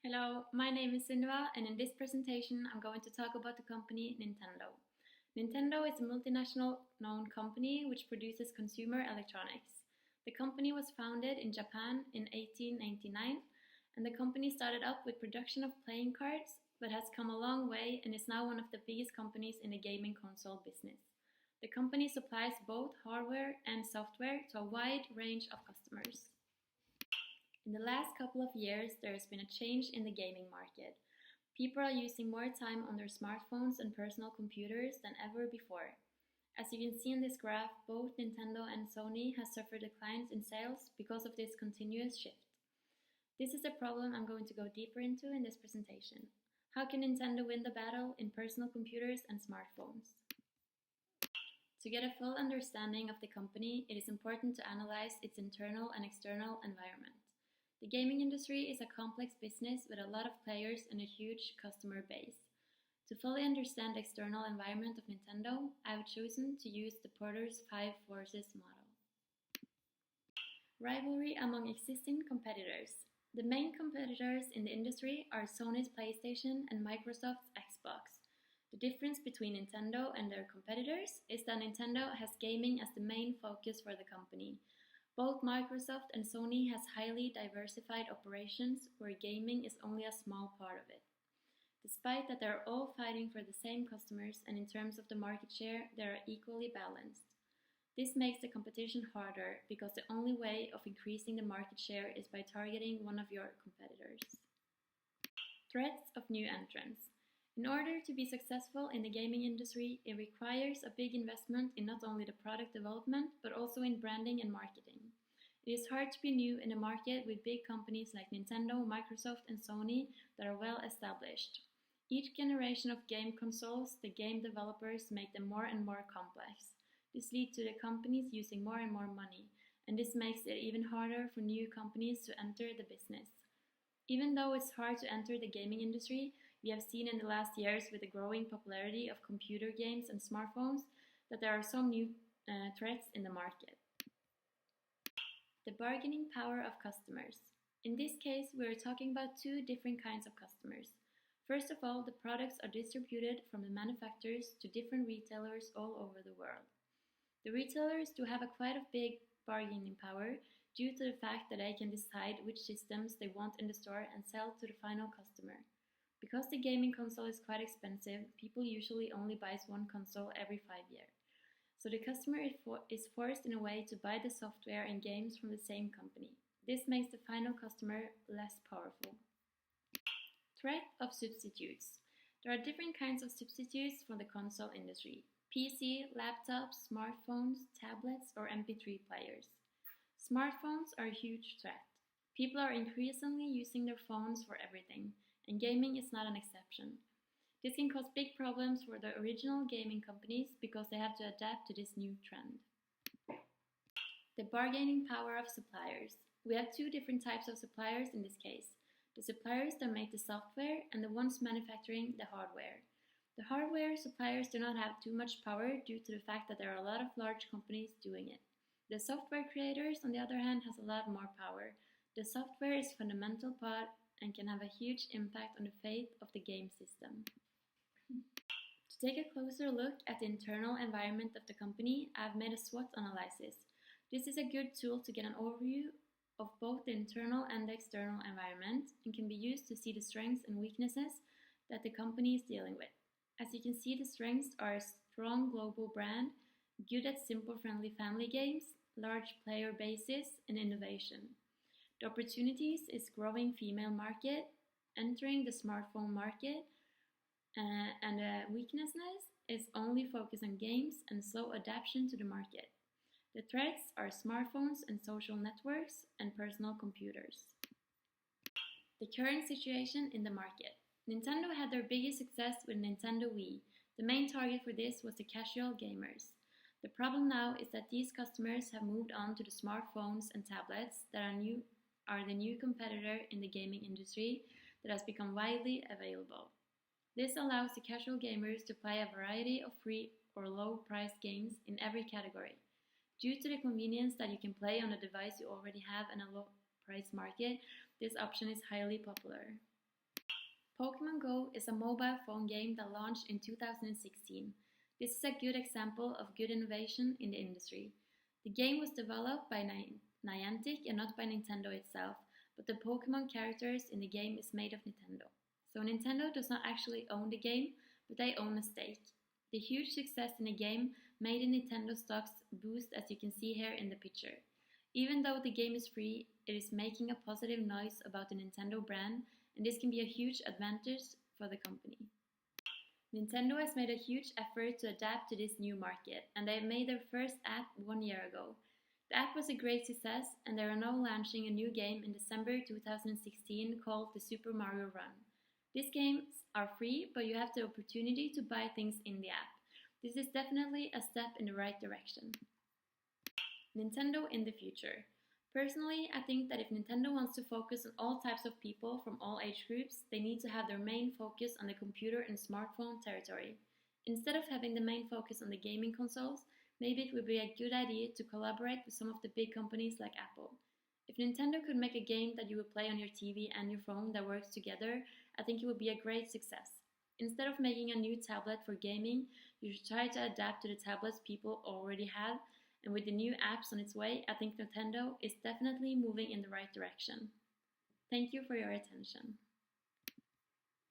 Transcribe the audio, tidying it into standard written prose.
Hello, my name is Sunniva, and in this presentation I'm going to talk about the company Nintendo. Nintendo is a multinational known company which produces consumer electronics. The company was founded in Japan in 1899, and the company started up with production of playing cards but has come a long way and is now one of the biggest companies in the gaming console business. The company supplies both hardware and software to a wide range of customers. In the last couple of years, there has been a change in the gaming market. People are using more time on their smartphones and personal computers than ever before. As you can see in this graph, both Nintendo and Sony have suffered declines in sales because of this continuous shift. This is a problem I'm going to go deeper into in this presentation. How can Nintendo win the battle in personal computers and smartphones? To get a full understanding of the company, it is important to analyze its internal and external environment. The gaming industry is a complex business with a lot of players and a huge customer base. To fully understand the external environment of Nintendo, I have chosen to use the Porter's 5 Forces model. Rivalry among existing competitors. The main competitors in the industry are Sony's PlayStation and Microsoft's Xbox. The difference between Nintendo and their competitors is that Nintendo has gaming as the main focus for the company. Both Microsoft and Sony has highly diversified operations where gaming is only a small part of it. Despite that they are all fighting for the same customers and in terms of the market share, they are equally balanced. This makes the competition harder because the only way of increasing the market share is by targeting one of your competitors. Threats of new entrants. In order to be successful in the gaming industry, it requires a big investment in not only the product development, but also in branding and marketing. It is hard to be new in a market with big companies like Nintendo, Microsoft, and Sony that are well established. Each generation of game consoles, the game developers make them more and more complex. This leads to the companies using more and more money, and this makes it even harder for new companies to enter the business. Even though it's hard to enter the gaming industry, we have seen in the last years with the growing popularity of computer games and smartphones that there are some new threats in the market. The bargaining power of customers. In this case, we are talking about two different kinds of customers. First of all, the products are distributed from the manufacturers to different retailers all over the world. The retailers do have quite a big bargaining power due to the fact that they can decide which systems they want in the store and sell to the final customer. Because the gaming console is quite expensive, people usually only buy one console every 5 years. So the customer is forced in a way to buy the software and games from the same company. This makes the final customer less powerful. Threat of substitutes. There are different kinds of substitutes for the console industry: PC, laptops, smartphones, tablets, or MP3 players. Smartphones are a huge threat. People are increasingly using their phones for everything, and gaming is not an exception. This can cause big problems for the original gaming companies because they have to adapt to this new trend. The bargaining power of suppliers. We have two different types of suppliers in this case: the suppliers that make the software and the ones manufacturing the hardware. The hardware suppliers do not have too much power due to the fact that there are a lot of large companies doing it. The software creators, on the other hand, has a lot more power. The software is a fundamental part and can have a huge impact on the fate of the game system. To take a closer look at the internal environment of the company, I have made a SWOT analysis. This is a good tool to get an overview of both the internal and the external environment and can be used to see the strengths and weaknesses that the company is dealing with. As you can see, the strengths are a strong global brand, good at simple friendly family games, large player bases, and innovation. The opportunities is growing female market, entering the smartphone market, and the weaknesses is only focus on games and slow adaptation to the market. The threats are smartphones and social networks and personal computers. The current situation in the market. Nintendo had their biggest success with Nintendo Wii. The main target for this was the casual gamers. The problem now is that these customers have moved on to the smartphones and tablets that are the new competitor in the gaming industry that has become widely available. This allows the casual gamers to play a variety of free or low-priced games in every category. Due to the convenience that you can play on a device you already have in a low-price market, this option is highly popular. Pokemon Go is a mobile phone game that launched in 2016. This is a good example of good innovation in the industry. The game was developed by Niantic and not by Nintendo itself, but the Pokemon characters in the game is made of Nintendo. So Nintendo does not actually own the game, but they own a stake. The huge success in the game made the Nintendo stocks boost, as you can see here in the picture. Even though the game is free, it is making a positive noise about the Nintendo brand, and this can be a huge advantage for the company. Nintendo has made a huge effort to adapt to this new market, and they made their first app 1 year ago. The app was a great success, and they are now launching a new game in December 2016 called the Super Mario Run. These games are free, but you have the opportunity to buy things in the app. This is definitely a step in the right direction. Nintendo in the future. Personally, I think that if Nintendo wants to focus on all types of people from all age groups, they need to have their main focus on the computer and smartphone territory. Instead of having the main focus on the gaming consoles, maybe it would be a good idea to collaborate with some of the big companies like Apple. If Nintendo could make a game that you would play on your TV and your phone that works together, I think it would be a great success. Instead of making a new tablet for gaming, you should try to adapt to the tablets people already have, and with the new apps on its way, I think Nintendo is definitely moving in the right direction. Thank you for your attention.